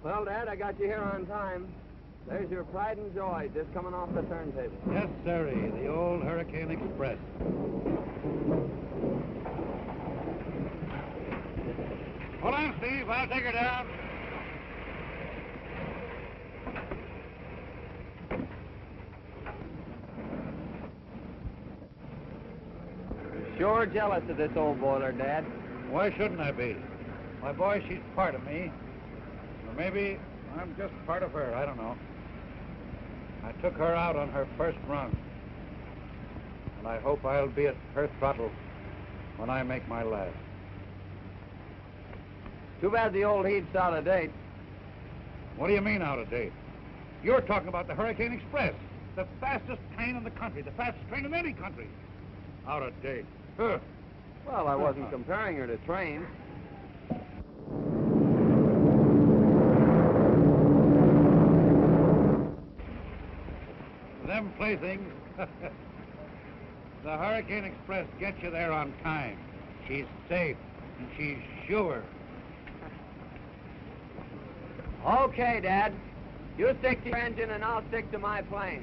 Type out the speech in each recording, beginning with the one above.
Well, Dad, I got you here on time. There's your pride and joy just coming off the turntable. Yes, sirree, the old Hurricane Express. Hold on, Steve. I'll take her down. Sure jealous of this old boiler, Dad. Why shouldn't I be? My boy, she's part of me. Or maybe I'm just part of her. I don't know. I took her out on her first run. And I hope I'll be at her throttle when I make my last. Too bad the old heat's out of date. What do you mean out of date? You're talking about the Hurricane Express. The fastest train in the country. The fastest train in any country. Out of date. Huh. Well, I wasn't comparing her to trains. Them playthings. The Hurricane Express gets you there on time. She's safe, and she's sure. Okay, Dad. You stick to your engine, and I'll stick to my plane.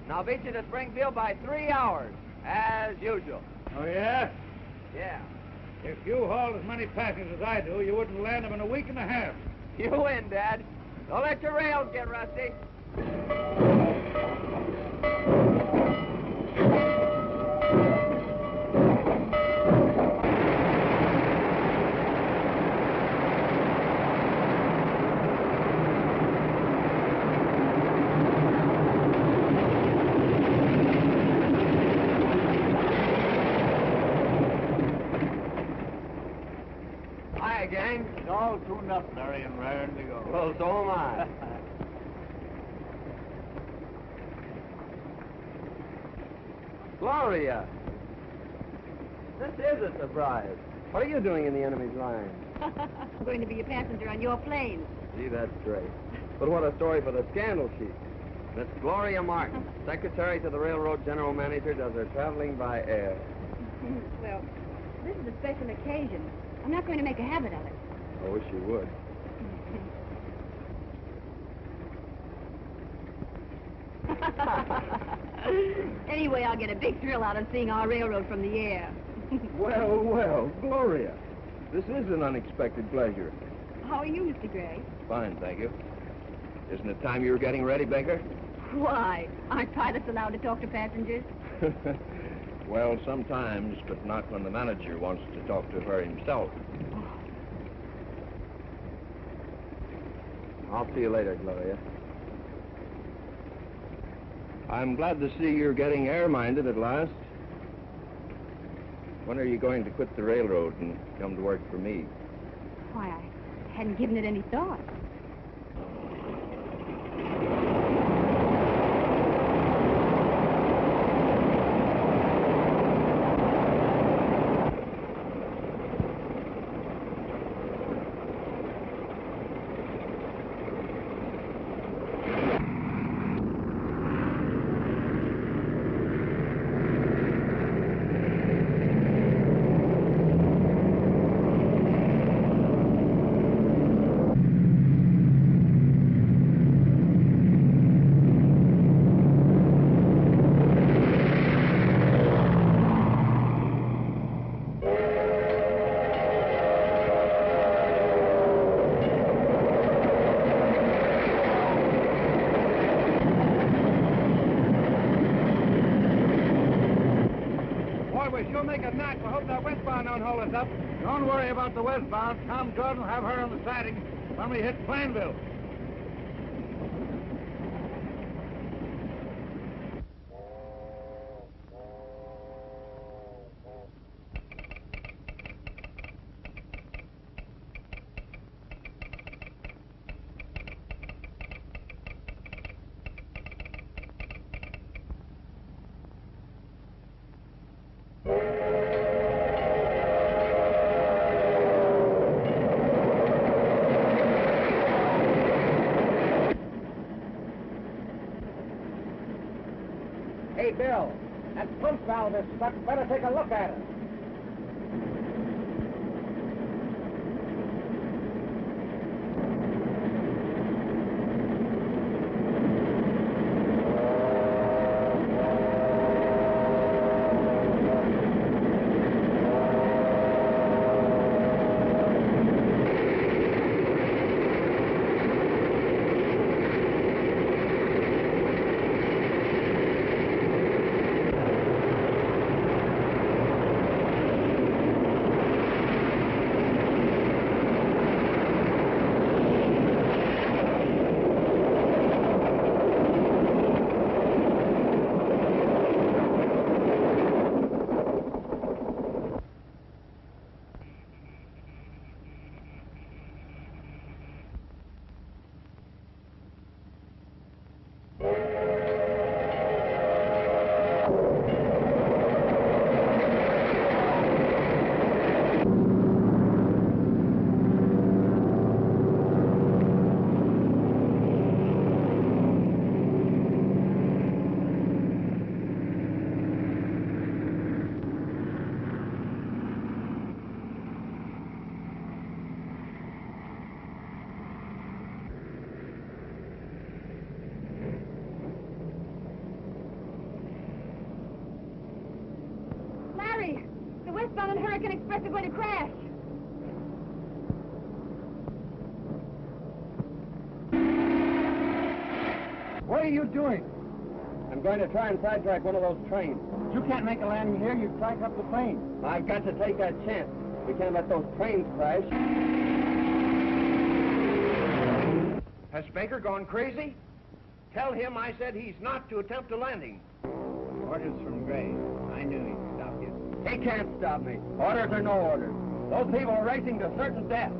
And I'll beat you to Springfield by 3 hours, as usual. Oh, yeah? Yeah. If you hauled as many passengers as I do, you wouldn't land them in a week and a half. You win, Dad. Don't let your rails get rusty. Hi, gang. It's all tuned up, Larry, and raring to go. Well, so am I. Gloria! This is a surprise. What are you doing in the enemy's line? I'm going to be a passenger on your plane. Gee, that's great. But what a story for the scandal sheet. Miss Gloria Martin, secretary to the railroad general manager, does her traveling by air. Well, this is a special occasion. I'm not going to make a habit of it. I wish you would. Anyway, I'll get a big thrill out of seeing our railroad from the air. Well, well, Gloria. This is an unexpected pleasure. How are you, Mr. Gray? Fine, thank you. Isn't it time you were getting ready, Baker? Why? Aren't pilots allowed to talk to passengers? Well, sometimes, but not when the manager wants to talk to her himself. I'll see you later, Gloria. I'm glad to see you're getting air-minded at last. When are you going to quit the railroad and come to work for me? Why, I hadn't given it any thought. Don't worry about the westbound. Tom Jordan will have her on the siding when we hit Plainville. Hey, Bill, that pump valve is stuck. Better take a look at it. are going to crash. What are you doing? I'm going to try and sidetrack one of those trains. You can't make a landing here. You'd track up the plane. I've got to take that chance. We can't let those trains crash. Has Baker gone crazy? Tell him I said he's not to attempt a landing. Orders from Gray. I knew he'd stop you. He can't stop me. Orders or no orders. Those people are racing to certain death.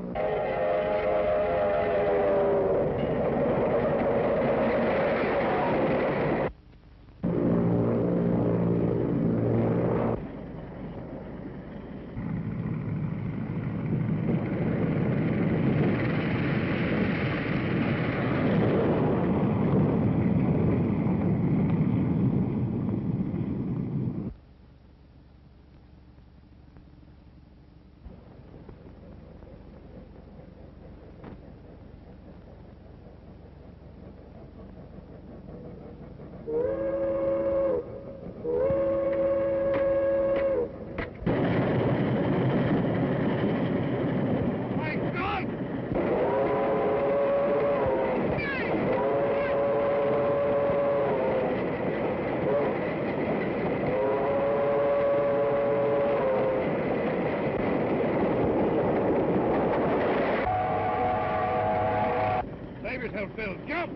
Bill, jump!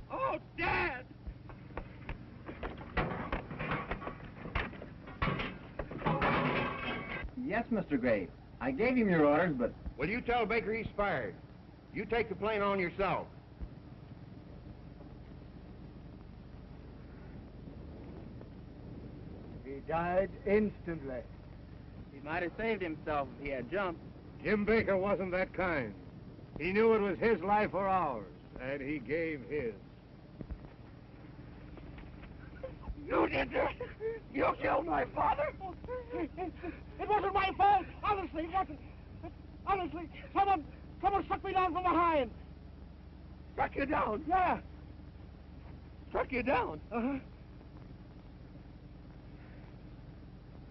Oh, Dad! Yes, Mr. Gray. I gave him your orders, but... Well, you tell Baker he's fired. You take the plane on yourself. He died instantly. He might have saved himself if he had jumped. Jim Baker wasn't that kind. He knew it was his life or ours, and he gave his. You did this! You killed my father! It wasn't my fault. Honestly, it wasn't. Honestly, someone struck me down from behind. Struck you down? Yeah. Struck you down? Uh-huh.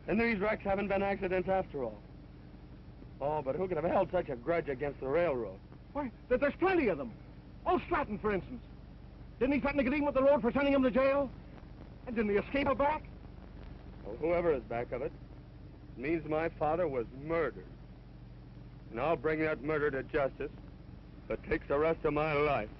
And these wrecks haven't been accidents after all. Oh, but who could have held such a grudge against the railroad? Why, there's plenty of them. Old Stratton, for instance. Didn't he threaten to get even with the road for sending him to jail? And didn't he escape her back? Well, whoever is back of it means my father was murdered. And I'll bring that murder to justice if it takes the rest of my life.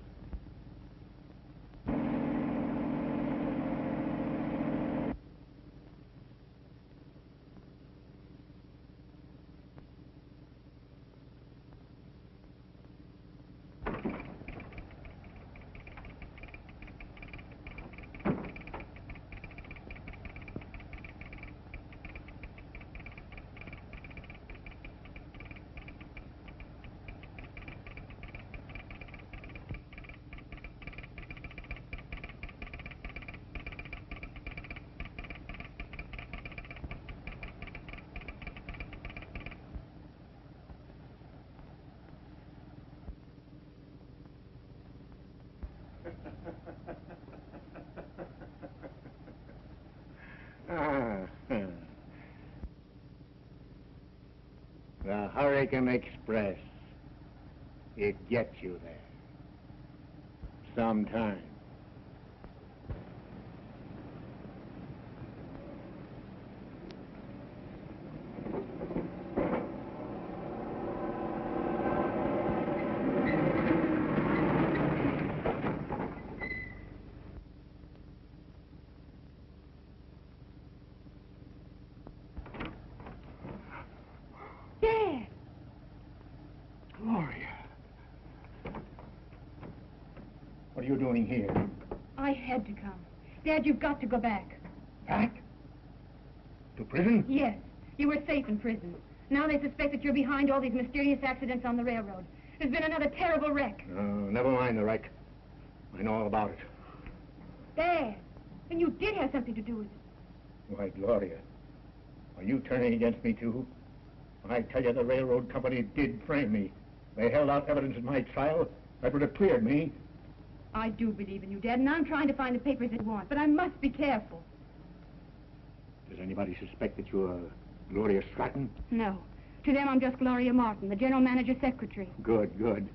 The Hurricane Express. It gets you there. Sometime. Dad! Gloria. What are you doing here? I had to come. Dad, you've got to go back. Back? To prison? Yes. You were safe in prison. Now they suspect that you're behind all these mysterious accidents on the railroad. There's been another terrible wreck. Never mind the wreck. I know all about it. Dad! And you did have something to do with it. Why, Gloria, are you turning against me, too? I tell you, the railroad company did frame me. They held out evidence in my trial that would have cleared me. I do believe in you, Dad, and I'm trying to find the papers that you want, but I must be careful. Does anybody suspect that you're Gloria Stratton? No. To them, I'm just Gloria Martin, the general manager's secretary. Good, good.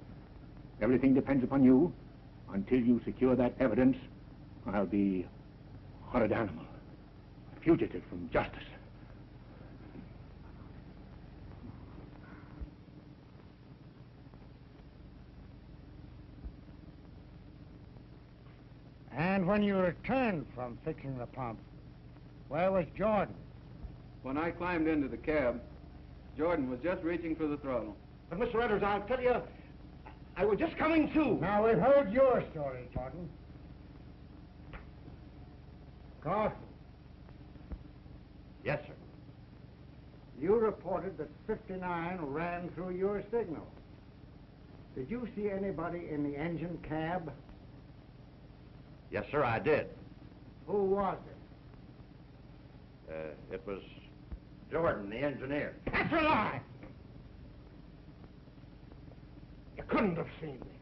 Everything depends upon you. Until you secure that evidence, I'll be a hunted animal, a fugitive from justice. And when you returned from fixing the pump, where was Jordan? When I climbed into the cab, Jordan was just reaching for the throttle. But, Mr. Edwards, I'll tell you, I was just coming to. Now, we've heard your story, Jordan. Carson. Yes, sir. You reported that 59 ran through your signal. Did you see anybody in the engine cab? Yes, sir, I did. Who was it? It was Jordan, the engineer. That's a lie! You couldn't have seen me.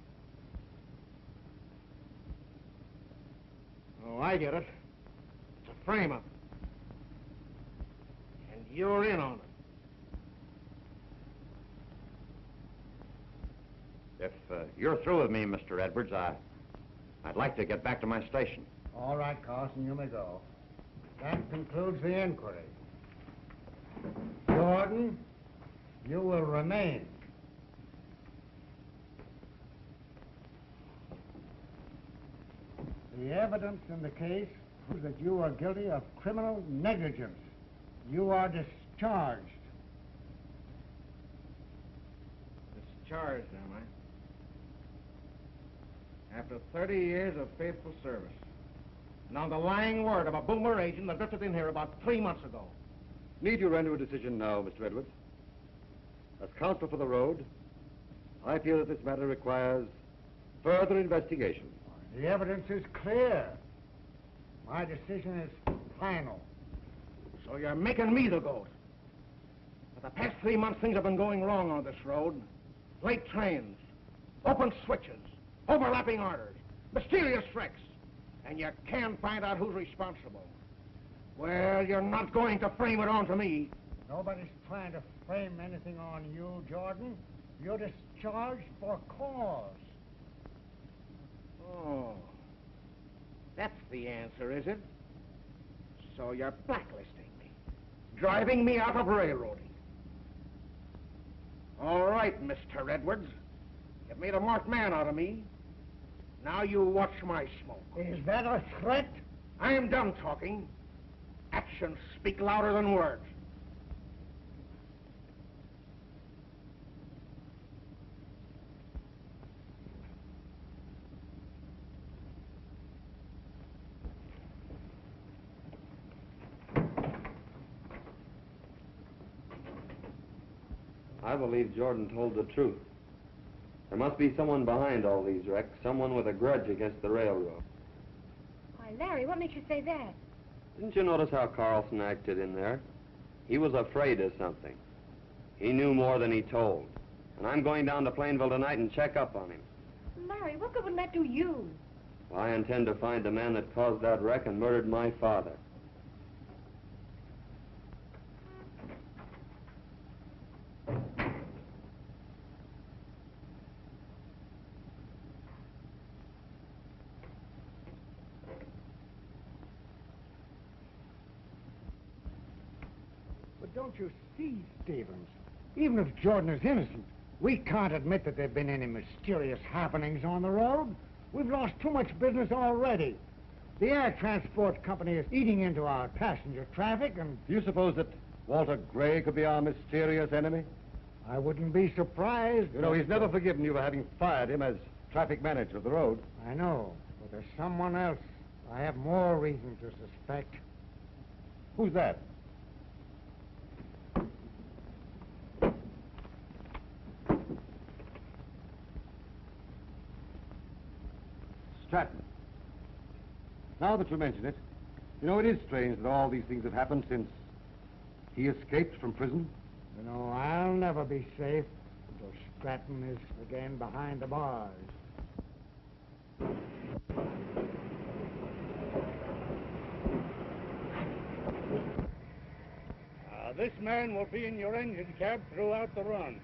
Oh, I get it. It's a frame-up. And you're in on it. If you're through with me, Mr. Edwards, I'd like to get back to my station. All right, Carson, you may go. That concludes the inquiry. Jordan, you will remain. The evidence in the case proves that you are guilty of criminal negligence. You are discharged. Discharged, am I? After 30 years of faithful service. And on the lying word of a boomer agent that drifted in here about 3 months ago. Need you render a decision now, Mr. Edwards? As counsel for the road, I feel that this matter requires further investigation. The evidence is clear. My decision is final. So you're making me the goat. For the past 3 months, things have been going wrong on this road. Late trains, open switches, overlapping orders, mysterious wrecks. And you can't find out who's responsible. Well, you're not going to frame it onto me. Nobody's trying to frame anything on you, Jordan. You're discharged for cause. Oh, that's the answer, is it? So you're blacklisting me, driving me out of railroading. All right, Mr. Edwards. You've made a marked man out of me. Now you watch my smoke. Is that a threat? I am done talking. Actions speak louder than words. I believe Jordan told the truth. There must be someone behind all these wrecks, someone with a grudge against the railroad. Why, Larry, what makes you say that? Didn't you notice how Carlson acted in there? He was afraid of something. He knew more than he told. And I'm going down to Plainville tonight and check up on him. Larry, what good would that do you? Well, I intend to find the man that caused that wreck and murdered my father. But don't you see, Stevens? Even if Jordan is innocent, we can't admit that there have been any mysterious happenings on the road. We've lost too much business already. The air transport company is eating into our passenger traffic, and Do you suppose that Walter Gray could be our mysterious enemy? I wouldn't be surprised. You know, he's never forgiven you for having fired him as traffic manager of the road. I know, but there's someone else I have more reason to suspect. Who's that? Stratton. Now that you mention it, You know, it is strange that all these things have happened since he escaped from prison. You know, I'll never be safe until Stratton is again behind the bars. This man will be in your engine cab throughout the run.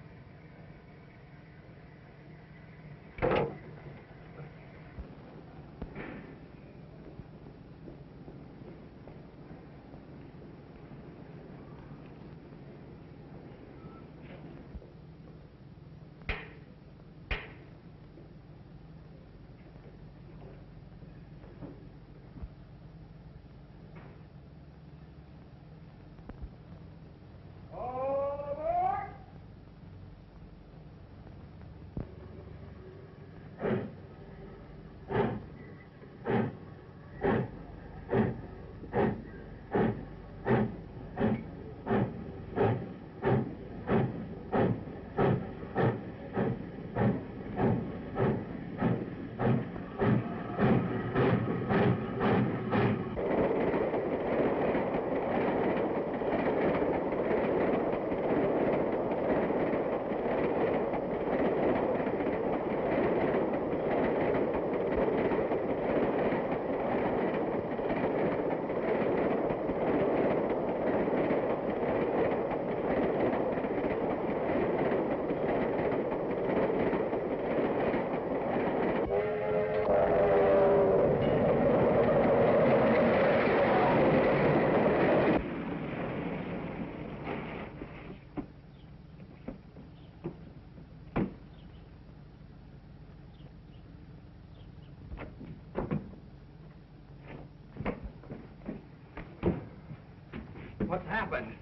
What's happened?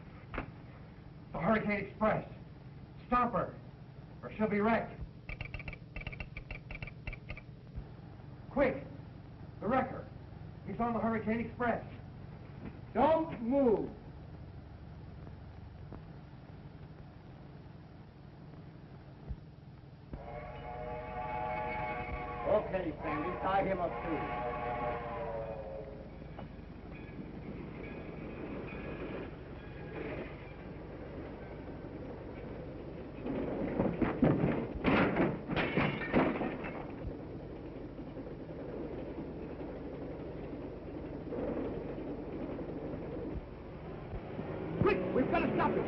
The Hurricane Express. Stop her, or she'll be wrecked. Quick! The wrecker. He's on the Hurricane Express. Don't move! Okay, Sandy, tie him up too. Quick! We've got to stop him!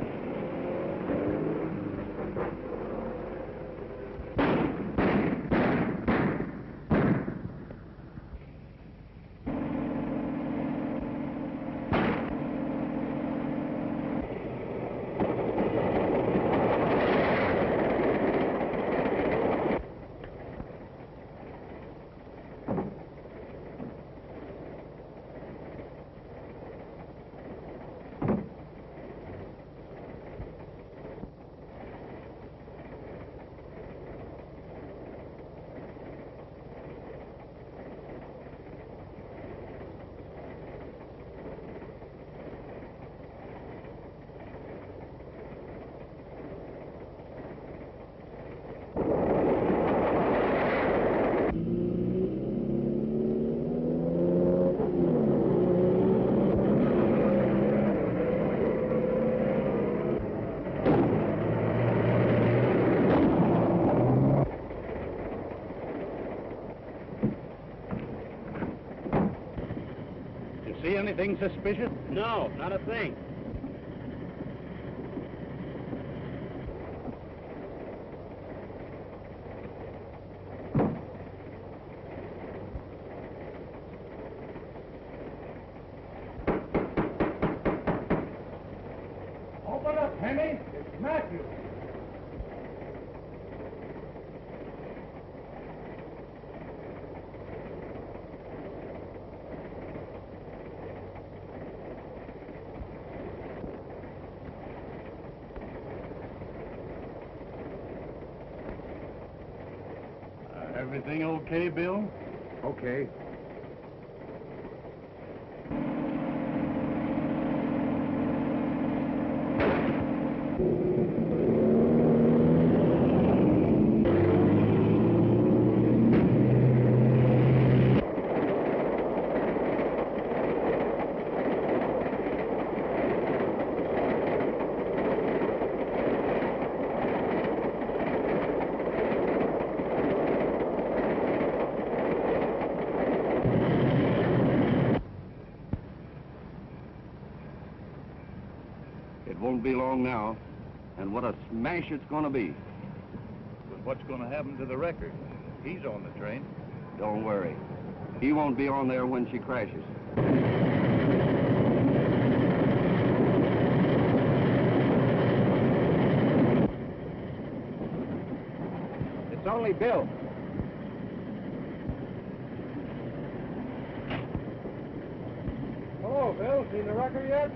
See anything suspicious? No, not a thing. Open up, Henny. It's Matthew. Everything okay, Bill? Okay. It won't be long now. And what a smash it's going to be. But what's going to happen to the record? He's on the train. Don't worry. He won't be on there when she crashes. It's only Bill. Hello, Bill. Seen the record yet?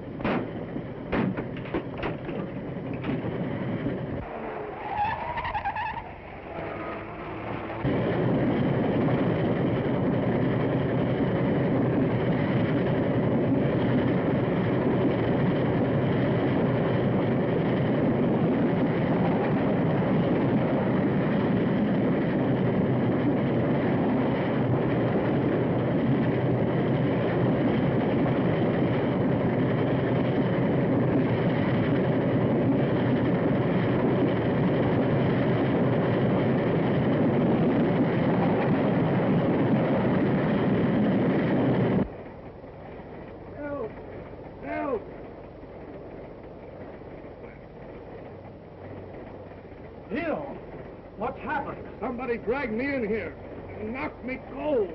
What's happened? Somebody dragged me in here and knocked me cold.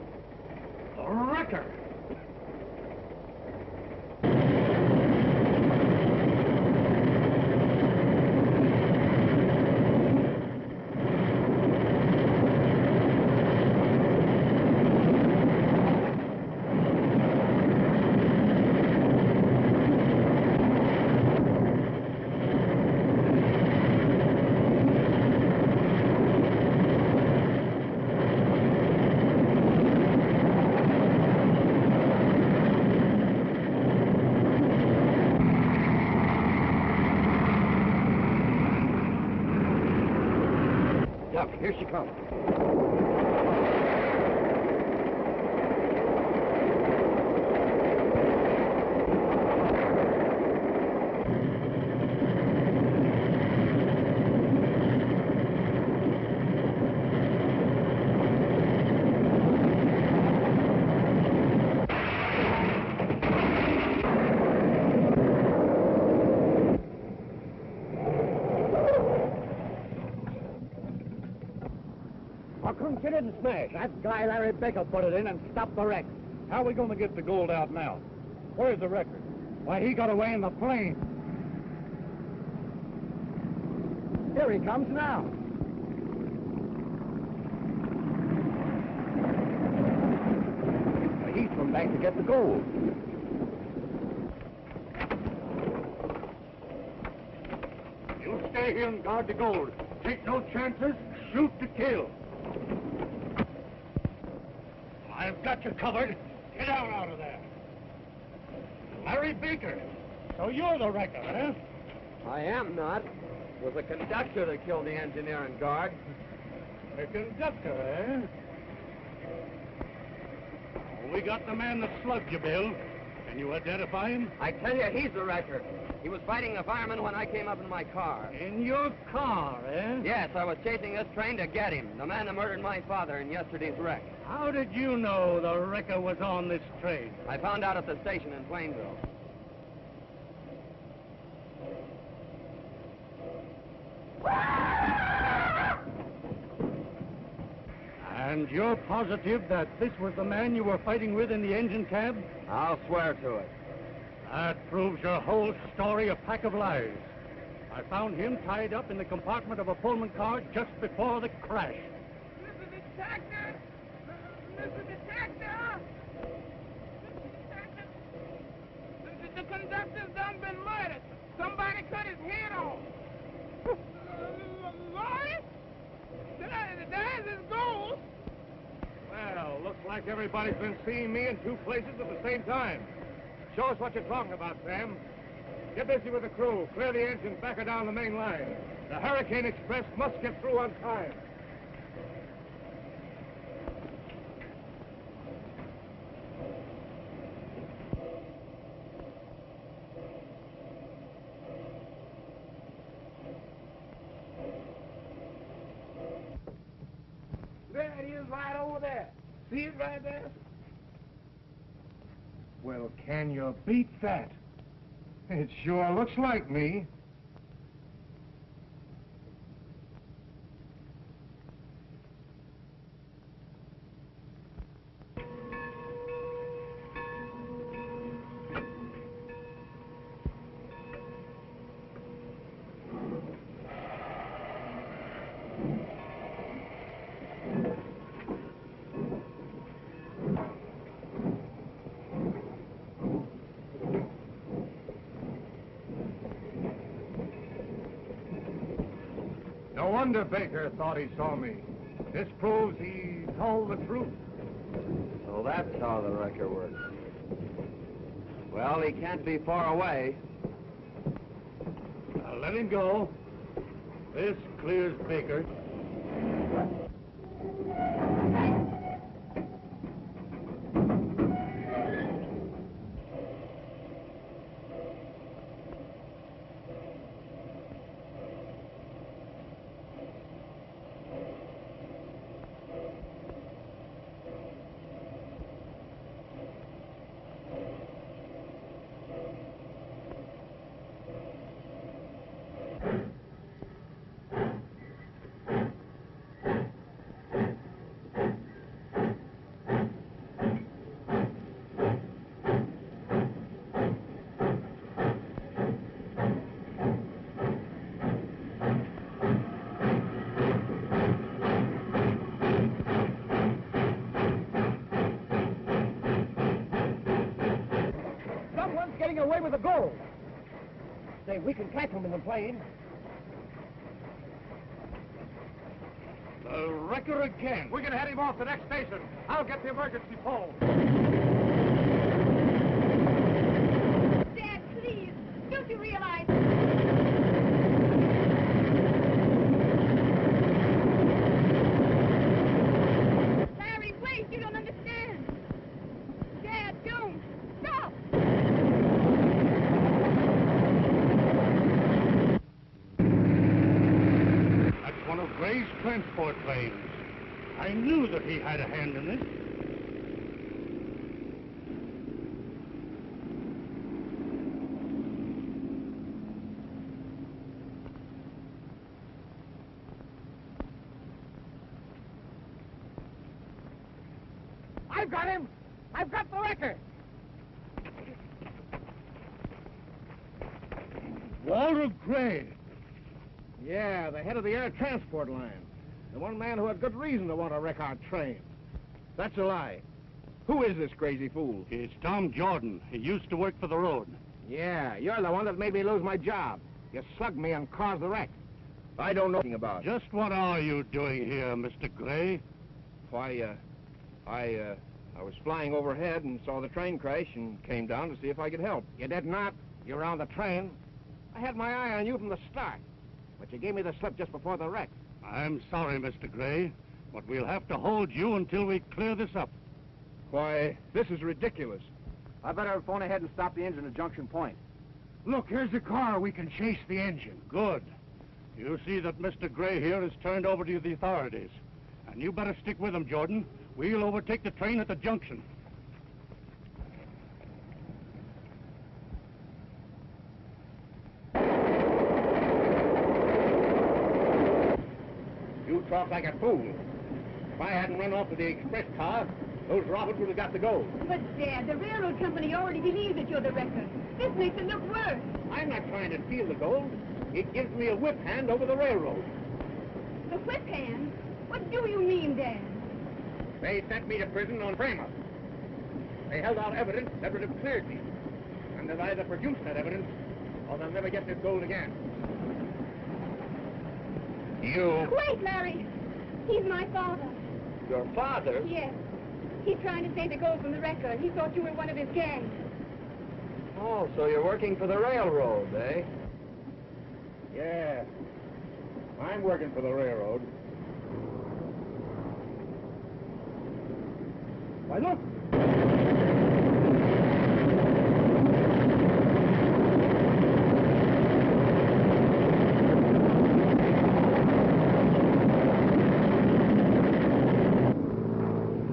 A wrecker. Here she comes. She didn't smash. That guy Larry Baker put it in and stopped the wreck. How are we going to get the gold out now? Where's the record? Why, he got away in the plane. Here he comes now. He's come back to get the gold. You stay here and guard the gold. Take no chances. Shoot to kill. I've got you covered. Get out of there. Larry Baker. So you're the wrecker, eh? I am not. It was the conductor that killed the engineer and guard. The conductor, eh? Oh, we got the man that slugged you, Bill. Can you identify him? I tell you, he's the wrecker. He was fighting the fireman when I came up in my car. In your car, eh? Yes, I was chasing this train to get him, the man that murdered my father in yesterday's wreck. How did you know the wrecker was on this train? I found out at the station in Plainville. And you're positive that this was the man you were fighting with in the engine cab? I'll swear to it. That proves your whole story a pack of lies. I found him tied up in the compartment of a Pullman car just before the crash. Mr. Detective! Mr. Detective! The conductor's done been murdered. Somebody cut his head off. Lord? There's his gold. Well, looks like everybody's been seeing me in two places at the same time. Show us what you're talking about, Sam. Get busy with the crew. Clear the engines back or down the main line. The Hurricane Express must get through on time. There it is right over there. See it right there? Well, can you beat that? It sure looks like me. No wonder Baker thought he saw me. This proves he told the truth. So that's how the wrecker works. Well, he can't be far away. Now let him go. This clears Baker. Getting away with the gold. Say, we can catch him in the plane. The wrecker again. We can head him off the next station. I'll get the emergency pole. Dad, please. Don't you realize... Larry, wait. You don't understand. Dad, don't. Stop. One of Gray's transport planes. I knew that he had a hand in this. I've got him! I've got the wrecker! Walter Gray. Yeah, the head of the air transport line. The one man who had good reason to want to wreck our train. That's a lie. Who is this crazy fool? It's Tom Jordan. He used to work for the road. Yeah, you're the one that made me lose my job. You slugged me and caused the wreck. I don't know anything about it. Just what are you doing here, Mr. Gray? Why, I was flying overhead and saw the train crash and came down to see if I could help. You did not. You were on the train. I had my eye on you from the start. But you gave me the slip just before the wreck. I'm sorry, Mr. Gray, but we'll have to hold you until we clear this up. Why, this is ridiculous. I better phone ahead and stop the engine at Junction Point. Look, here's the car. We can chase the engine. Good. You see that Mr. Gray here is turned over to the authorities. And you better stick with him, Jordan. We'll overtake the train at the junction. You talk like a fool. If I hadn't run off with the express car, those robbers would have got the gold. But, Dad, the railroad company already believes that you're the wrecker. This makes it look worse. I'm not trying to steal the gold. It gives me a whip hand over the railroad. The whip hand? What do you mean, Dad? They sent me to prison on frame-up. They held out evidence that would have cleared me. And they'll either produce that evidence, or they'll never get this gold again. You... Wait, Larry. He's my father. Your father? Yes. He's trying to take the gold from the wrecker. He thought you were one of his gang. Oh, so you're working for the railroad, eh? Yeah. I'm working for the railroad. Why, look!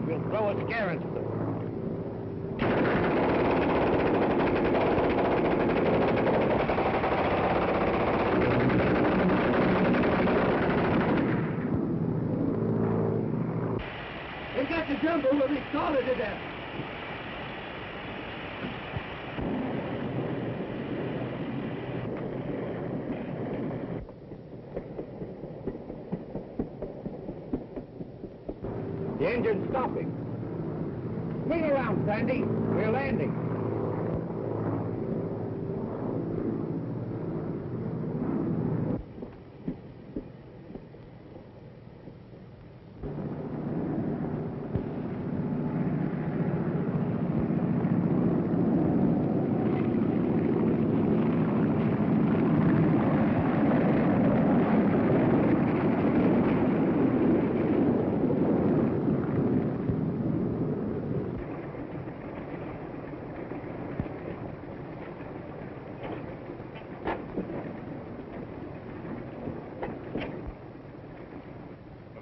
We'll throw a scare into them. back to jump or we'll be scalded to death. The engine's stopping. Swing around, Sandy. We're landing.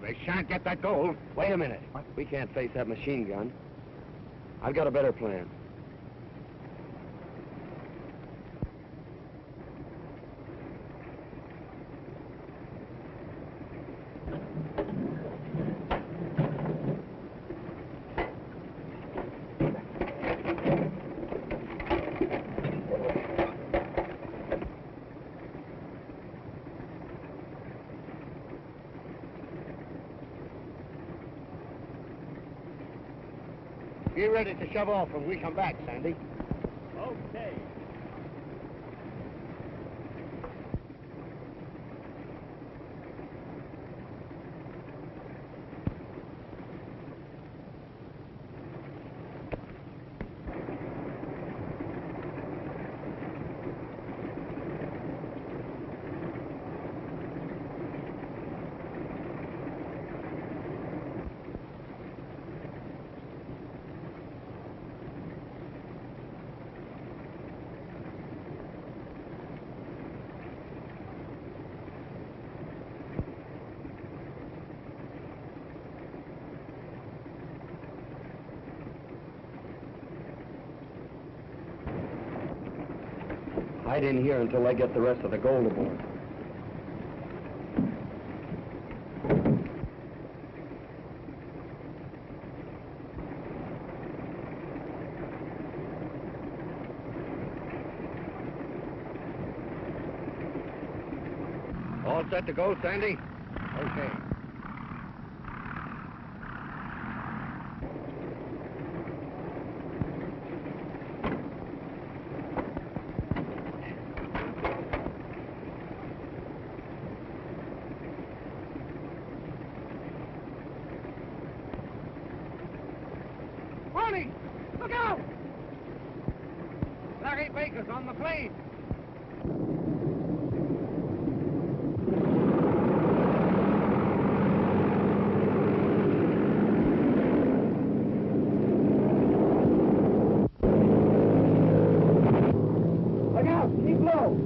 They shan't get that gold. Wait a minute. We can't face that machine gun. I've got a better plan. Be ready to shove off when we come back, Sandy. Okay. Hide in here until I get the rest of the gold aboard. All set to go, Sandy? Okay. Barney, look out! Larry Baker's on the plane. Look out! Keep low!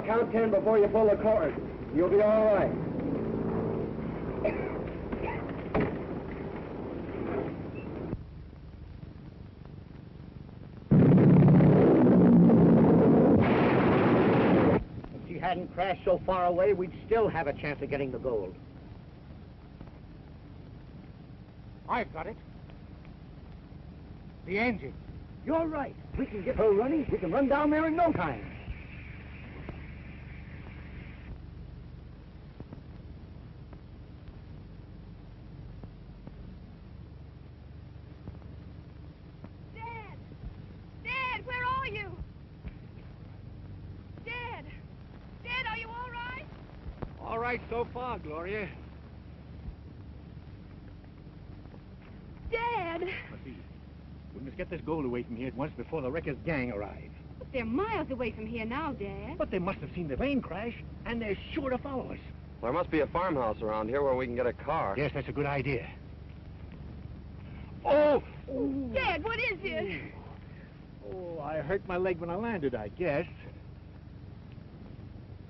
Count 10 before you pull the cord. You'll be all right. If she hadn't crashed so far away, we'd still have a chance of getting the gold. I've got it. The engine. You're right. We can get her running. We can run down there in no time. Dad! Dad, where are you? Dad! Dad, are you all right? All right so far, Gloria. Dad. Let's see. We must get this gold away from here at once before the wrecker's gang arrive. But they're miles away from here now, Dad. But they must have seen the plane crash, and they're sure to follow us. There must be a farmhouse around here where we can get a car. Yes, that's a good idea. Oh! Dad, what is it? Oh, I hurt my leg when I landed, I guess.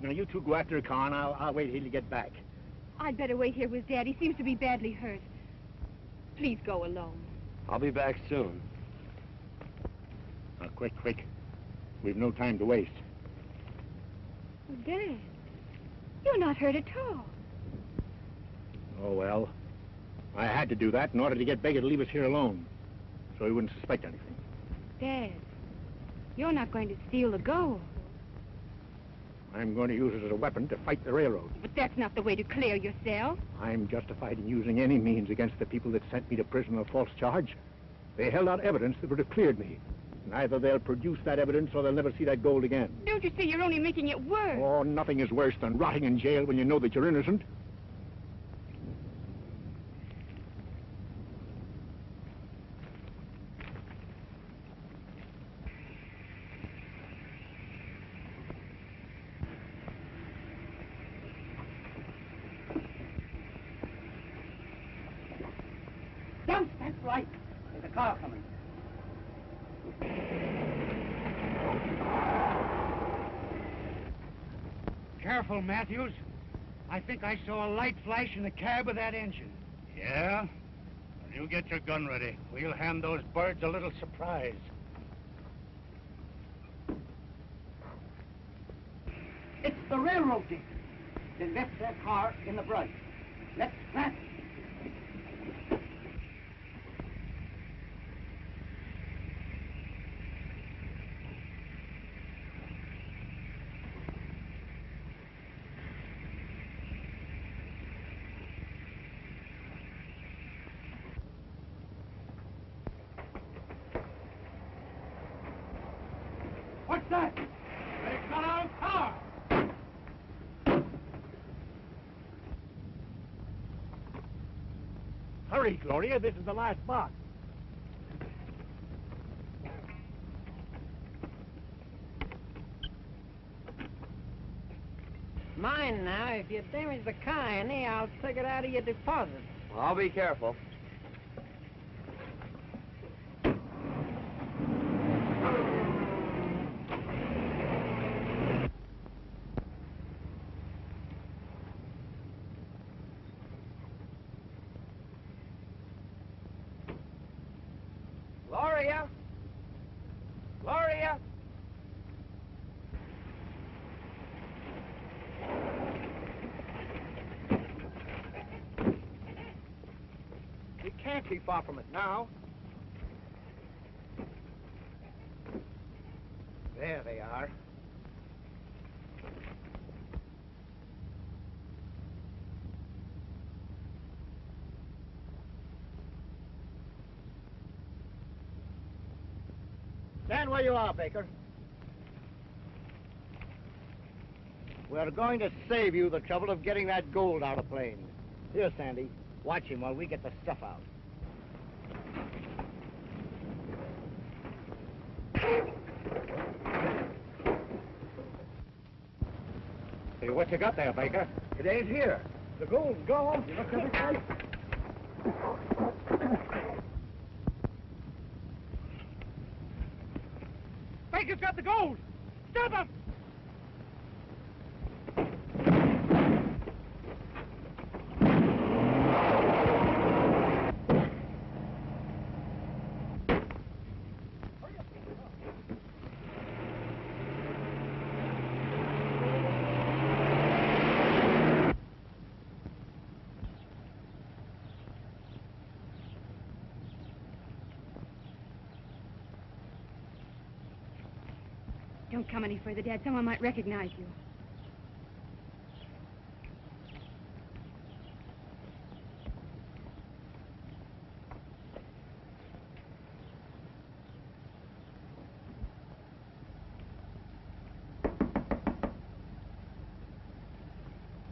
Now, you two go after a car, and I'll wait till you get back. I'd better wait here with Dad. He seems to be badly hurt. Please go alone. I'll be back soon. Now, quick. We've no time to waste. Oh, Dad, you're not hurt at all. Oh, well. I had to do that in order to get Baker to leave us here alone, so he wouldn't suspect anything. Dad, you're not going to steal the gold. I'm going to use it as a weapon to fight the railroad. But that's not the way to clear yourself. I'm justified in using any means against the people that sent me to prison on a false charge. They held out evidence that would have cleared me. And either they'll produce that evidence or they'll never see that gold again. Don't you see you're only making it worse? Oh, nothing is worse than rotting in jail when you know that you're innocent. Don't stand right. There's a car coming. Careful, Matthews. I think I saw a light flash in the cab of that engine. Yeah? Well, you get your gun ready. We'll hand those birds a little surprise. It's the railroad team. They left their car in the brush. Let's plant. What's that? They got our car. Hurry, Gloria. This is the last box. Mind now, if you damage the car any, I'll take it out of your deposit. Well, I'll be careful. Gloria! Gloria! We can't be far from it now. There they are. Stand where you are, Baker. We're going to save you the trouble of getting that gold out of the plane. Here, Sandy. Watch him while we get the stuff out. Hey, what you got there, Baker? It ain't here. The gold's gone. You looked every place. Baker's got the gold. Stop him. Don't come any further, Dad. Someone might recognize you.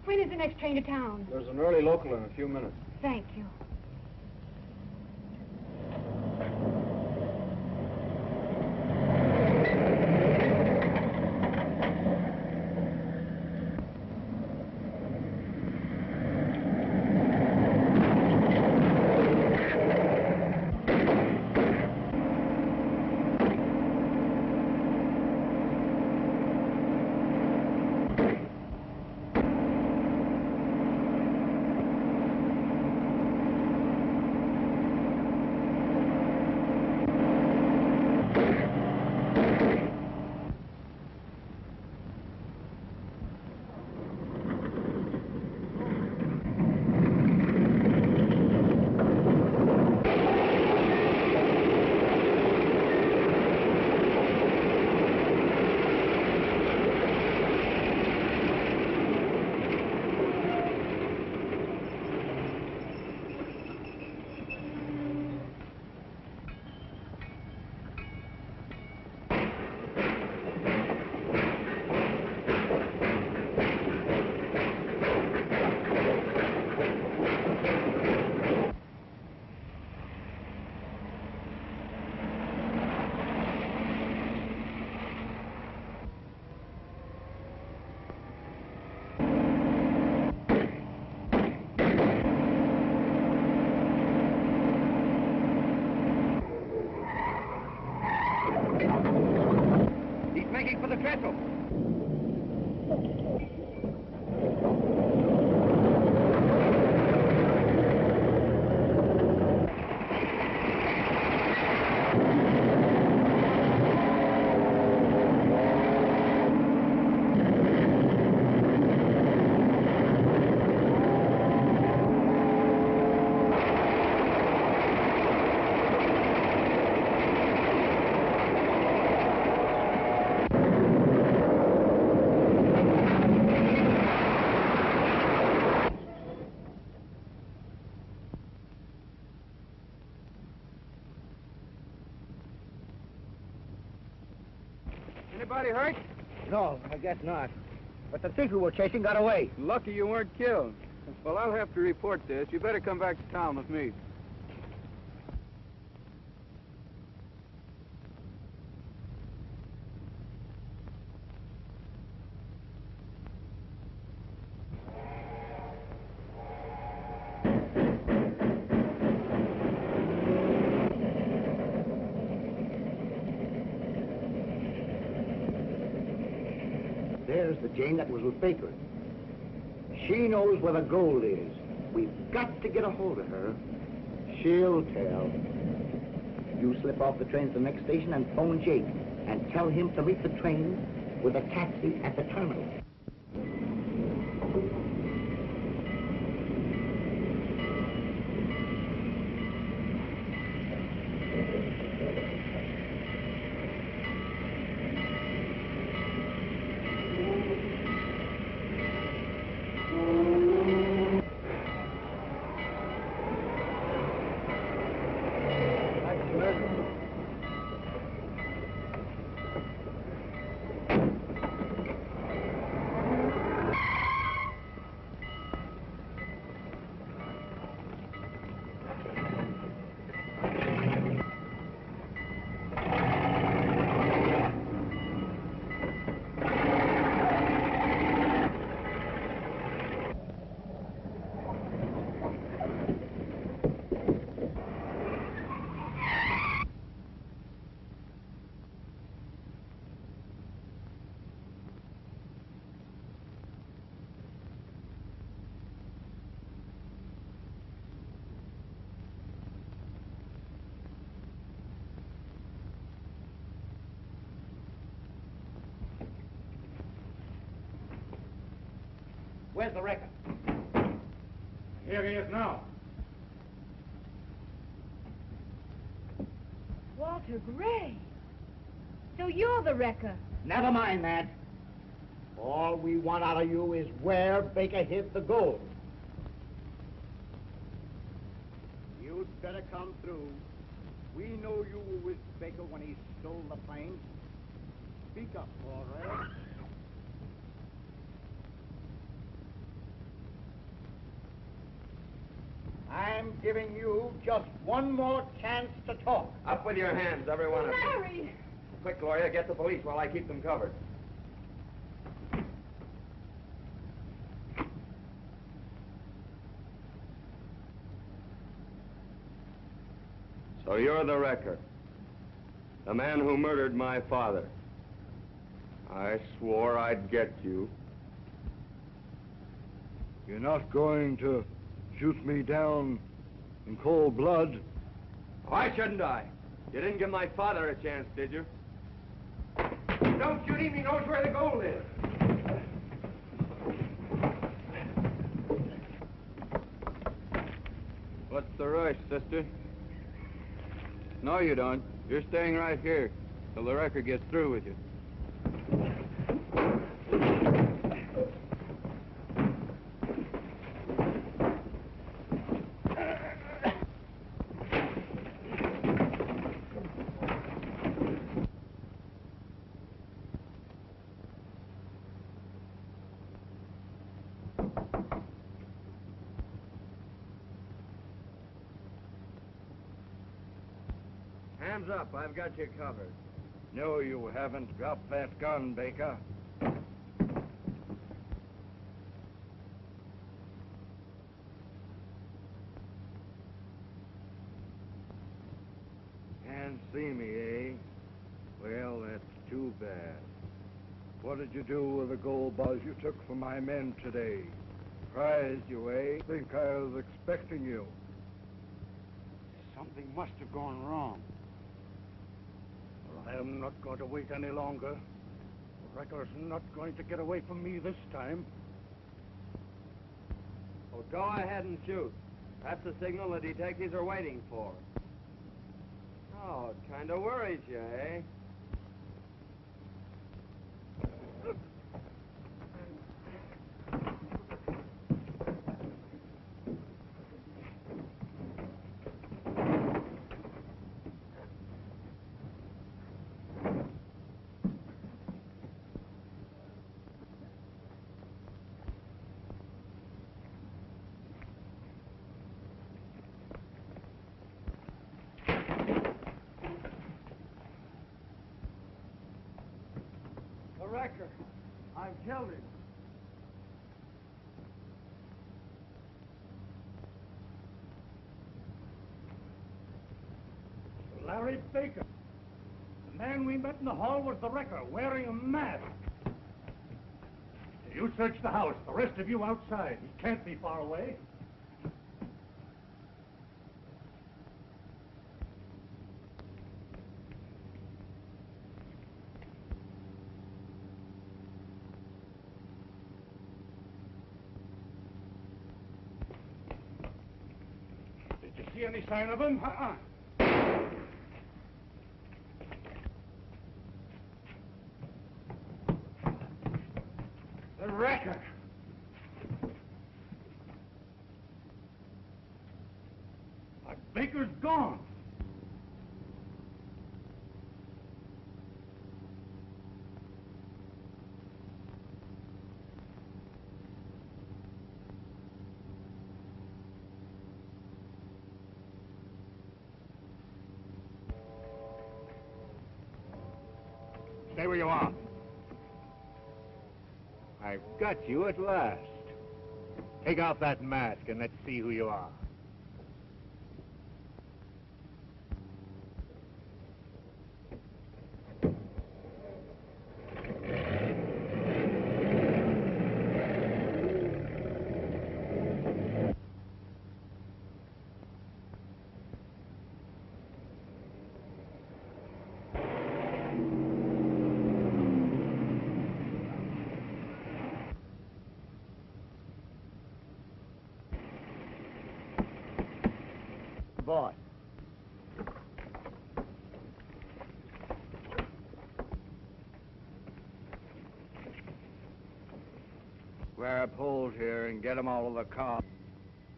When is the next train to town? There's an early local in a few minutes. Thank you. Anybody hurt? No, I guess not. But the thief we were chasing got away. Lucky you weren't killed. Well, I'll have to report this. You better come back to town with me. There's the Jane that was with Baker. She knows where the gold is. We've got to get a hold of her. She'll tell. You slip off the train to the next station and phone Jake and tell him to meet the train with a taxi at the terminal. Where's the wrecker? Here he is now. Walter Gray. So you're the wrecker. Never mind that. All we want out of you is where Baker hid the gold. You'd better come through. We know you were with Baker when he stole the plane. Speak up, all right? I'm giving you just one more chance to talk. Up with your hands, every one of you. Larry! Quick, Gloria, get the police while I keep them covered. So you're the wrecker. The man who murdered my father. I swore I'd get you. You're not going to shoot me down in cold blood? Why shouldn't I? You didn't give my father a chance, did you? Don't shoot him. He knows where the gold is. What's the rush, sister? No, you don't. You're staying right here till the wrecker gets through with you. Hands up. I've got you covered. No, you haven't. Drop that gun, Baker. Can't see me, eh? Well, that's too bad. What did you do with the gold bars you took from my men today? Surprised you, eh? Think I was expecting you. Something must have gone wrong. I am not going to wait any longer. The wrecker's not going to get away from me this time. Well, go ahead and shoot. That's the signal the detectives are waiting for. Oh, it kind of worries you, eh? Wrecker. I've killed him. Larry Baker. The man we met in the hall was the wrecker, wearing a mask. You search the house. The rest of you outside. He can't be far away. Did you see any sign of him? The wrecker. Baker's gone. Stay where you are. I've got you at last. Take off that mask and let's see who you are. Boy. Grab hold here and get him out of the car.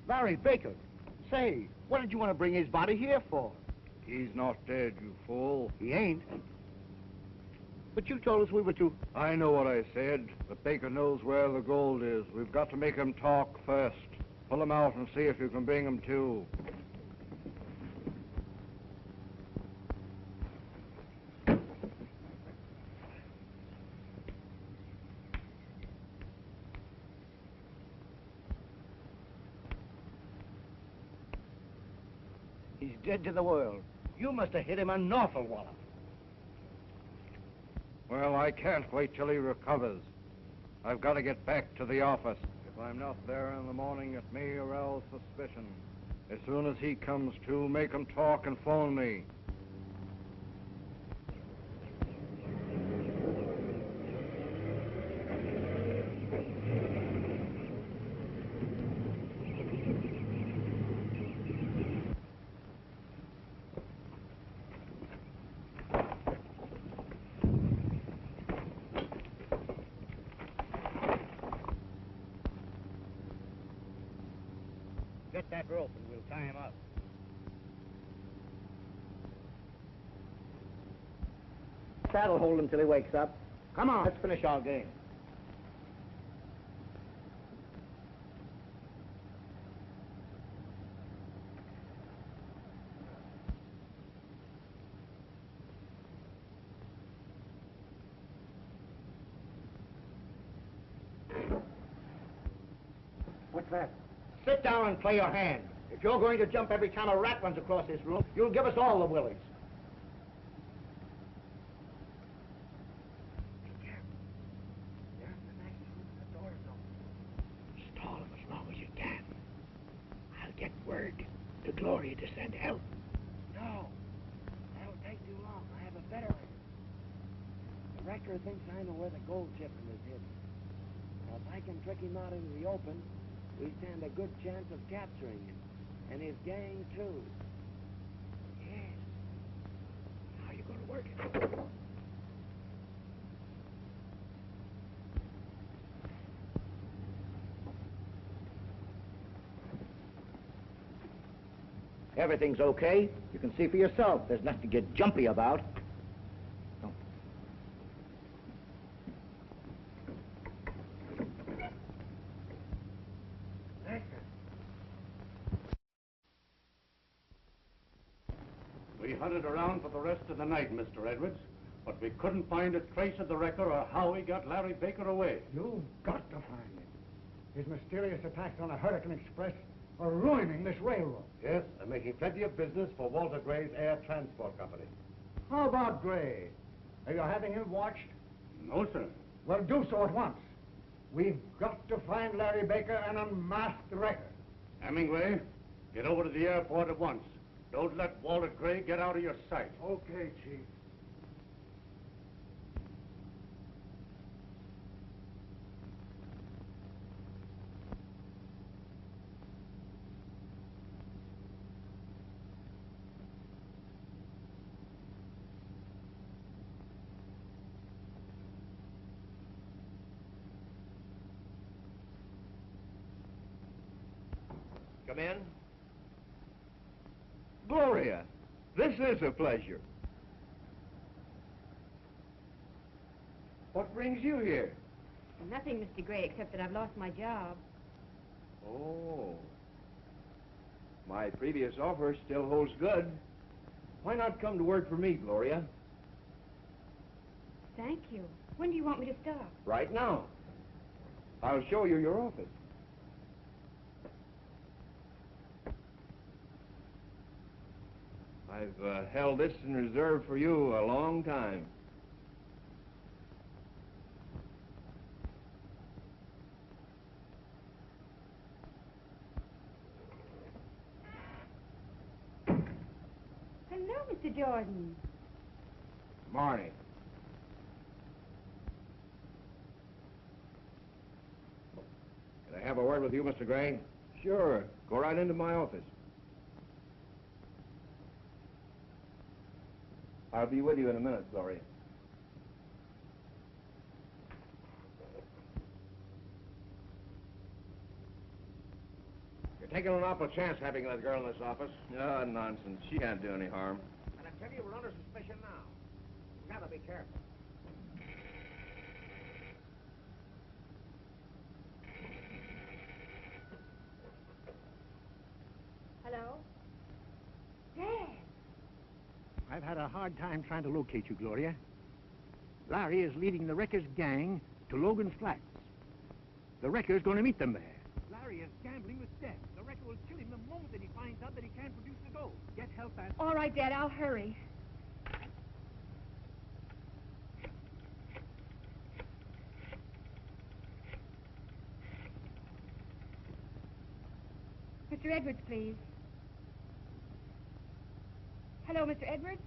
Larry Baker. Say, what did you want to bring his body here for? He's not dead, you fool. He ain't. But you told us we were to... I know what I said, but Baker knows where the gold is. We've got to make him talk first. Pull him out and see if you can bring him to. He's dead to the world. You must have hit him an awful wallop. Well, I can't wait till he recovers. I've got to get back to the office. If I'm not there in the morning, it may arouse suspicion. As soon as he comes to, make him talk and phone me. Get that rope and we'll tie him up. That'll hold him till he wakes up. Come on. Let's finish our game. What's that? Sit down and play your hand. If you're going to jump every time a rat runs across this room, you'll give us all the willies. Stall him as long as you can. I'll get word to Gloria to send help. No, that'll take too long. I have a better idea. The wrecker thinks I know where the gold shipment is hidden. Now, if I can trick him out into the open, we stand a good chance of capturing him. And his gang, too. Yes. How are you going to work it? Everything's okay. You can see for yourself. There's nothing to get jumpy about. Don't. We hunted around for the rest of the night, Mr. Edwards. But we couldn't find a trace of the wrecker or how he got Larry Baker away. You've got to find him. His mysterious attacks on the Hurricane Express are ruining this railroad. Yes, I'm making plenty of business for Walter Gray's Air Transport Company. How about Gray? Are you having him watched? No, sir. Well, do so at once. We've got to find Larry Baker and unmask the wrecker. Hemingway, get over to the airport at once. Don't let Walter Gray get out of your sight. Okay, Chief. Come in. Gloria, this is a pleasure. What brings you here? Nothing, Mr. Gray, except that I've lost my job. Oh. My previous offer still holds good. Why not come to work for me, Gloria? Thank you. When do you want me to start? Right now. I'll show you your office. I've held this in reserve for you a long time. Hello, Mr. Jordan. Morning. Can I have a word with you, Mr. Gray? Sure. Go right into my office. I'll be with you in a minute, Gloria. You're taking an awful chance having that girl in this office. Oh, nonsense. She can't do any harm. And I tell you, we're under suspicion now. You gotta be careful. Hello? Dad! I've had a hard time trying to locate you, Gloria. Larry is leading the wrecker's gang to Logan's Flats. The wrecker's going to meet them there. Larry is gambling with death. The wrecker will kill him the moment that he finds out that he can't produce the gold. Get help and... All right, Dad, I'll hurry. Mr. Edwards, please. Hello, Mr. Edwards.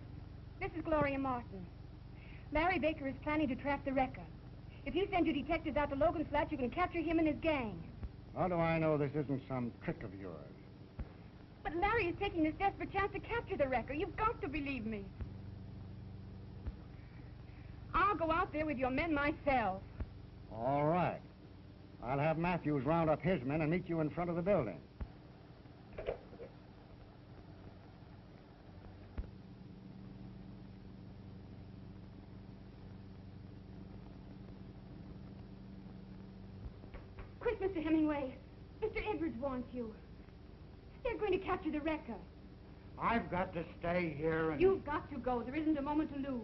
This is Gloria Martin. Larry Baker is planning to trap the wrecker. If you send your detectives out to Logan's Flats, you can capture him and his gang. How do I know this isn't some trick of yours? But Larry is taking this desperate chance to capture the wrecker. You've got to believe me. I'll go out there with your men myself. All right. I'll have Matthews round up his men and meet you in front of the building. Quick, Mr. Hemingway. Mr. Edwards wants you. They're going to capture the wrecker. I've got to stay here and... You've got to go. There isn't a moment to lose.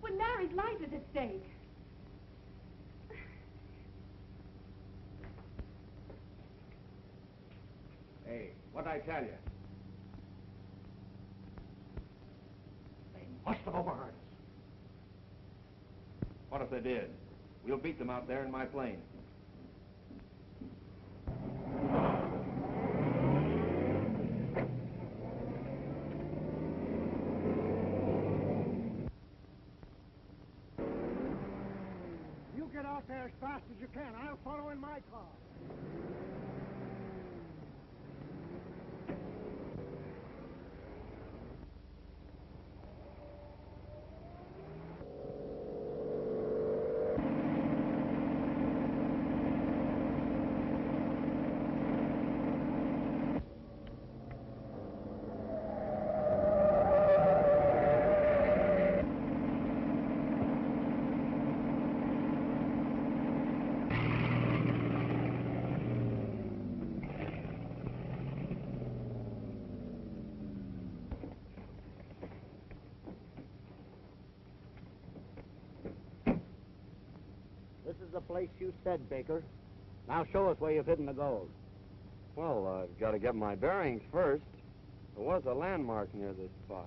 When Larry's life is at stake. Hey, what'd I tell you? They must have overheard us. What if they did? We'll beat them out there in my plane. You get out there as fast as you can. I'll follow in my car. the place you said, Baker. Now show us where you've hidden the gold. Well, I've got to get my bearings first. There was a landmark near this spot.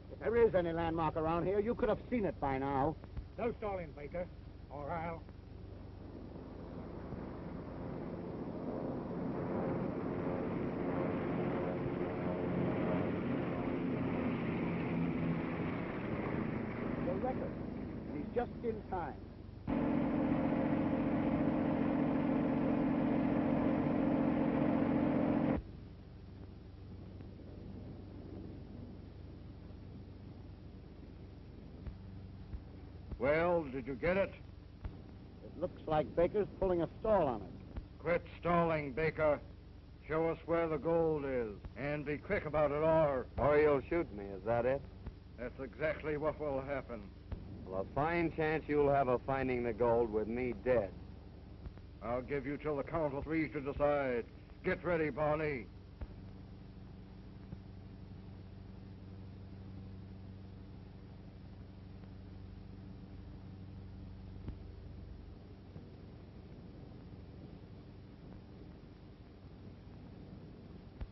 If there is any landmark around here, you could have seen it by now. No stalling, Baker, or I'll... The record. And he's just in time. Well, did you get it? It looks like Baker's pulling a stall on it. Quit stalling, Baker. Show us where the gold is, and be quick about it, or... Or you'll shoot me, is that it? That's exactly what will happen. Well, a fine chance you'll have of finding the gold with me dead. I'll give you till the count of 3 to decide. Get ready, Barney.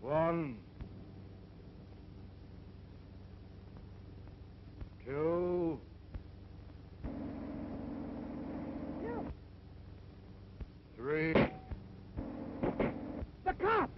One, 2, 3. The cops!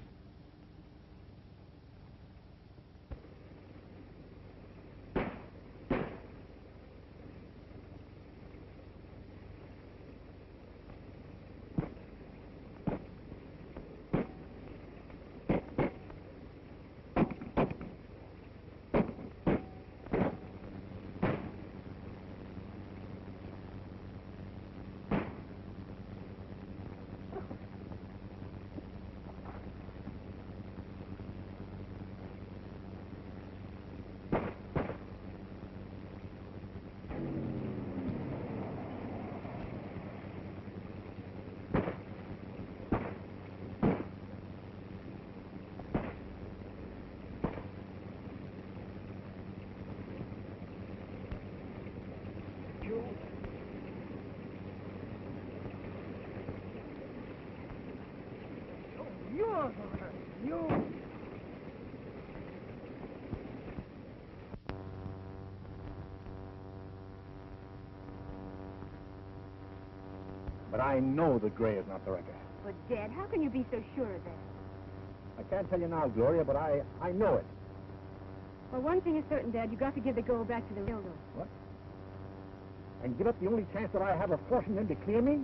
But I know that Gray is not the wrecker. But, Dad, how can you be so sure of that? I can't tell you now, Gloria, but I know it. Well, one thing is certain, Dad. You've got to give the gold back to the railroad. What? And give up the only chance that I have of forcing them to clear me?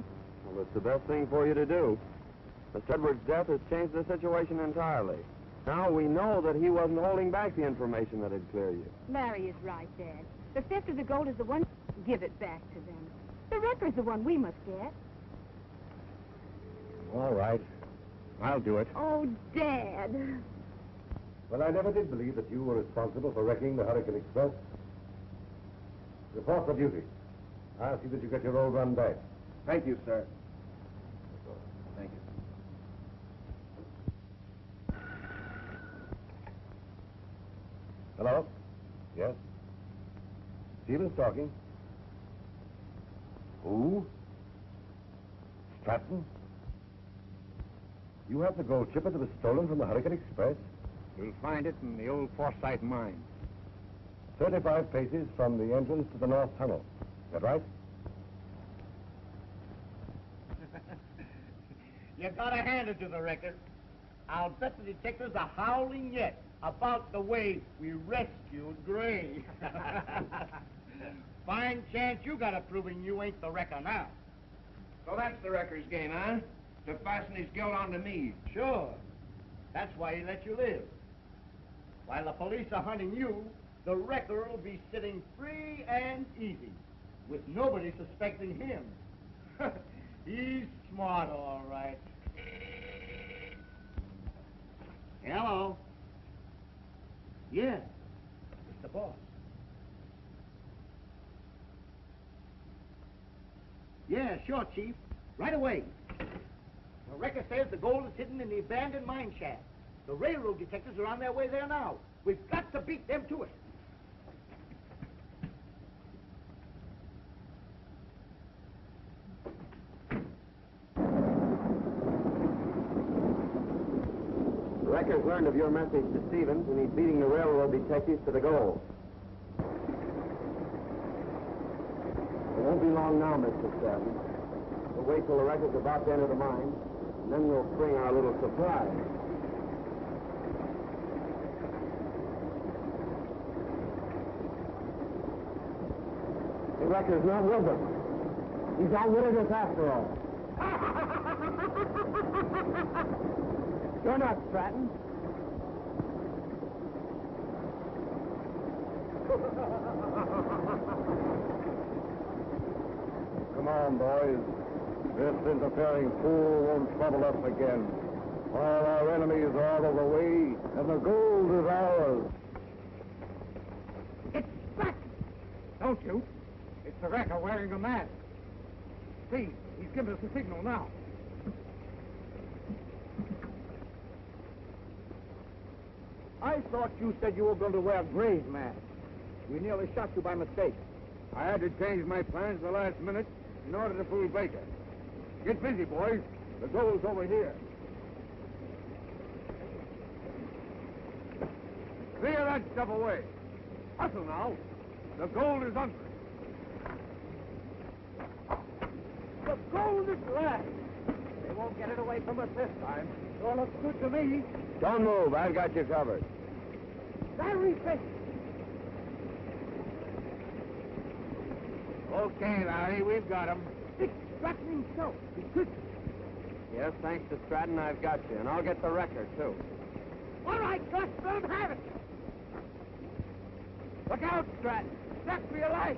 Well, it's the best thing for you to do. Mr. Edwards' death has changed the situation entirely. Now we know that he wasn't holding back the information that had cleared you. Larry is right, Dad. The theft of the gold is the one. Give it back to them. The wrecker's the one we must get. All right. I'll do it. Oh, Dad. Well, I never did believe that you were responsible for wrecking the Hurricane Express. Report for duty. I'll see that you get your old run back. Thank you, sir. Thank you. Hello? Yes? Stevens talking. Who? Stratton? You have the gold ship that was stolen from the Hurricane Express? You'll find it in the old Forsyth mine. 35 paces from the entrance to the North Tunnel. Is that right? You gotta hand it to the wrecker. I'll bet the detectives are howling yet about the way we rescued Gray. Fine chance you got of proving you ain't the wrecker now. So that's the wrecker's game, huh? To fasten his guilt onto me. Sure. That's why he let you live. While the police are hunting you, the wrecker will be sitting free and easy. with nobody suspecting him. He's smart, all right. Hello. Yeah, it's the boss. Yeah, sure, Chief. Right away. The record says the gold is hidden in the abandoned mine shaft. The railroad detectives are on their way there now. We've got to beat them to it. The wrecker's learned of your message to Stevens, and he's beating the railroad detectives to the goal. It won't be long now, Mr. Stratton. We'll wait till the wrecker's about to enter the mine, and then we'll spring our little surprise. The wrecker's not with us. He's outwitted us after all. You're not Stratton. Come on, boys. This interfering fool won't trouble us again. All our enemies are out of the way, and the gold is ours. It's back! Don't shoot. It's the wrecker wearing a mask. See, he's giving us a signal now. I thought you said you were going to wear Gray's mask. We nearly shot you by mistake. I had to change my plans the last minute in order to fool Baker. Get busy, boys. The gold's over here. Clear that stuff away. Hustle now. The gold is under it. The gold is left. They won't get it away from us this time. Sure looks good to me. Don't move. I've got you covered. Larry Baker. Okay, Larry, we've got him. It's Stratton himself. He's Christian. Yes, thanks to Stratton, I've got you, and I'll get the wrecker, too. All right, Gus, let him have it. Look out, Stratton. That's for your life.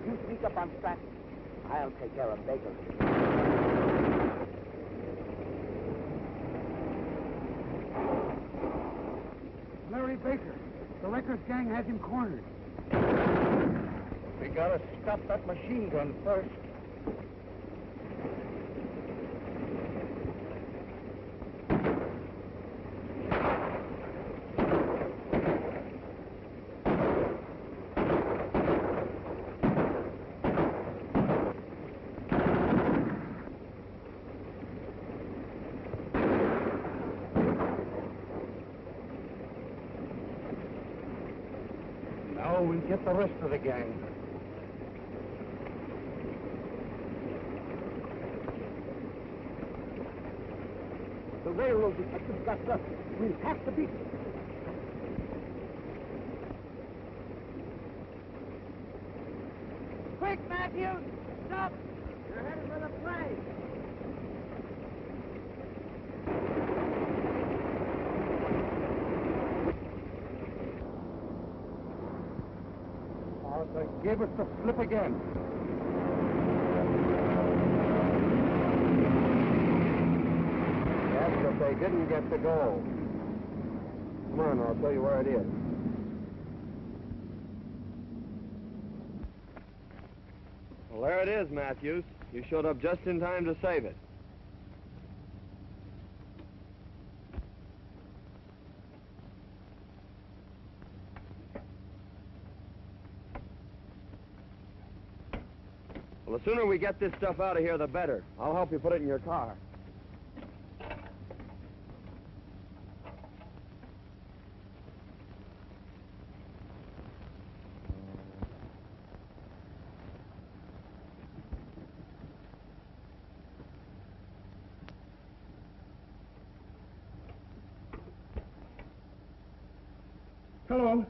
You sneak up on Stratton. I'll take care of Baker. Larry Baker. The wrecker's gang has him cornered. We gotta stop that machine gun first. Now we'll get the rest of the gang. The railroad detectives got us. We'll have to beat them. Quick, Matthews! Stop! You're headed for the plane. They gave us the slip again. Yes, but they didn't get the gold. Come on, I'll tell you where it is. Well, there it is, Matthews. You showed up just in time to save it. Well, the sooner we get this stuff out of here, the better. I'll help you put it in your car. Hello?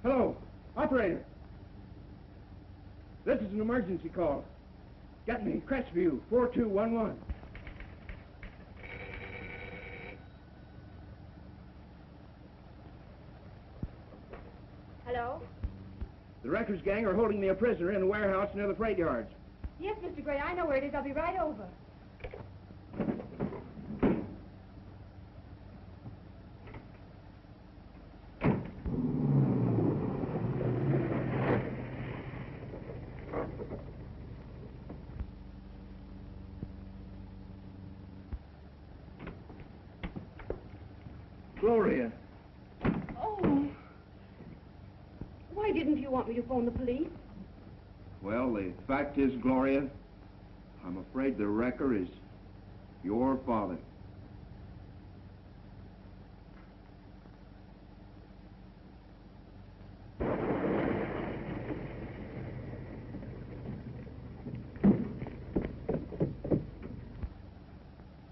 Hello? Operator? This is an emergency call. Get me, Crestview, 4211. Hello? The Wreckers gang are holding me a prisoner in a warehouse near the freight yards. Yes, Mr. Gray, I know where it is. I'll be right over. Gloria. Oh. Why didn't you want me to phone the police? Well, the fact is, Gloria, I'm afraid the wrecker is your father.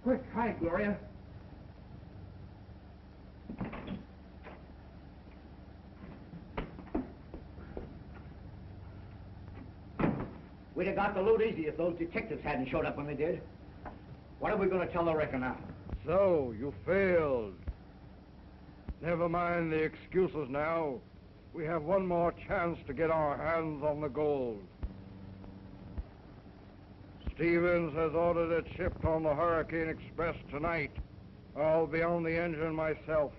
Quick, hide, Gloria. We'd have got the loot easy if those detectives hadn't showed up when they did. What are we going to tell the wrecker now? So, you failed. Never mind the excuses now. We have one more chance to get our hands on the gold. Stevens has ordered it shipped on the Hurricane Express tonight. I'll be on the engine myself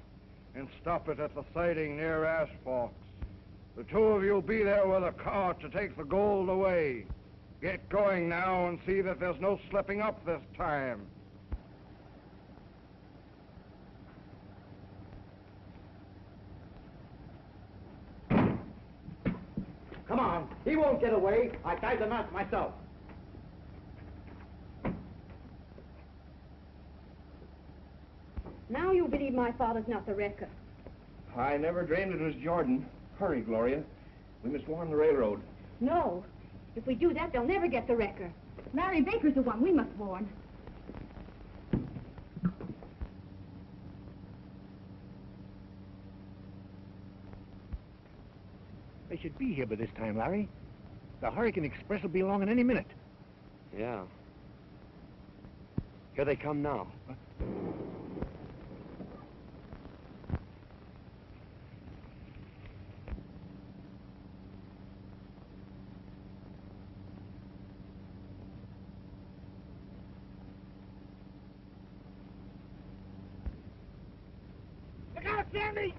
and stop it at the siding near Ash Forks. The two of you be there with a cart to take the gold away. Get going now and see that there's no slipping up this time. Come on, he won't get away. I tied the knots myself. Now you believe my father's not the wrecker. I never dreamed it was Jordan. Hurry, Gloria. We must warn the railroad. No. If we do that, they'll never get the wrecker. Larry Baker's the one we must warn. They should be here by this time, Larry. The Hurricane Express will be along in any minute. Yeah. Here they come now. Look out, Sandy!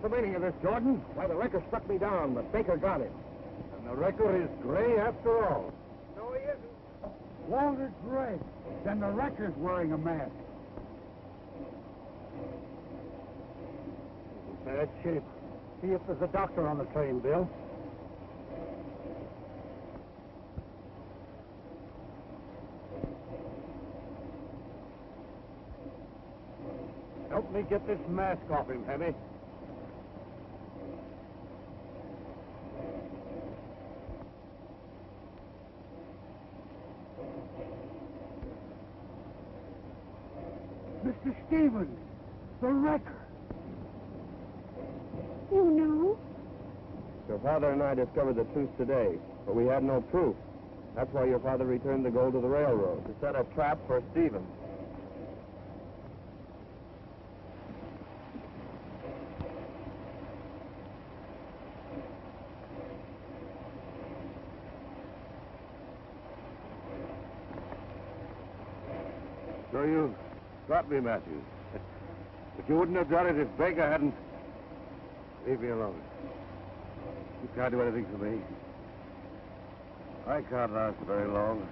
the meaning of this, Jordan? Why, the wrecker struck me down, but Baker got him. And the wrecker is Gray after all. No, he isn't. Walter Gray. Then the wrecker's wearing a mask. Bad shape. See if there's a doctor on the train, Bill. Help me get this mask off him, Heavy. Mr. Stevens, the wrecker. You know? Your father and I discovered the truth today, but we had no proof. That's why your father returned the gold to the railroad, to set a trap for Stevens. So you got me, Matthews. But you wouldn't have done it if Baker hadn't... Leave me alone. You can't do anything for me. I can't last very long.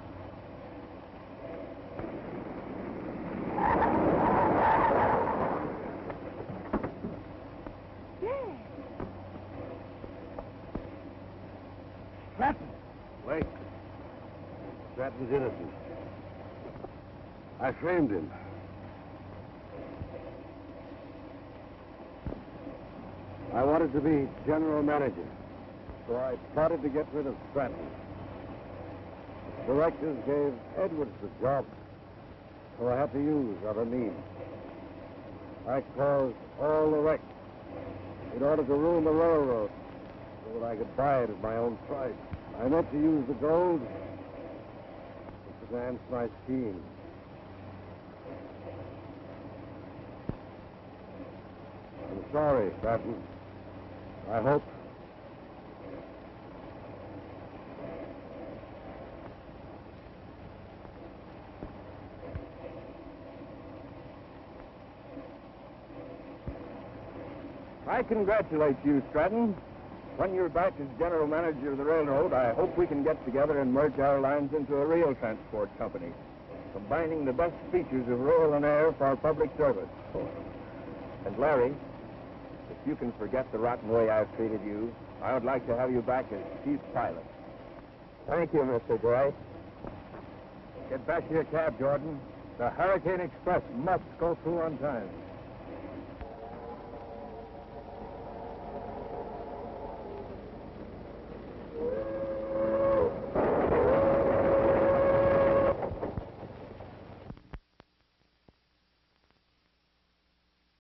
Yes. Stratton! Wait. Stratton's innocent. I framed him. I wanted to be general manager, so I plotted to get rid of Stratton. The directors gave Edwards the job, so I had to use other means. I caused all the wrecks in order to ruin the railroad so that I could buy it at my own price. I meant to use the gold to advance my scheme. I'm sorry, Stratton. I hope... I congratulate you, Stratton. When you're back as general manager of the railroad, I hope we can get together and merge our lines into a real transport company, combining the best features of rail and air for our public service. And Larry, if you can forget the rotten way I've treated you, I would like to have you back as chief pilot. Thank you, Mr. Gray. Get back to your cab, Jordan. The Hurricane Express must go through on time.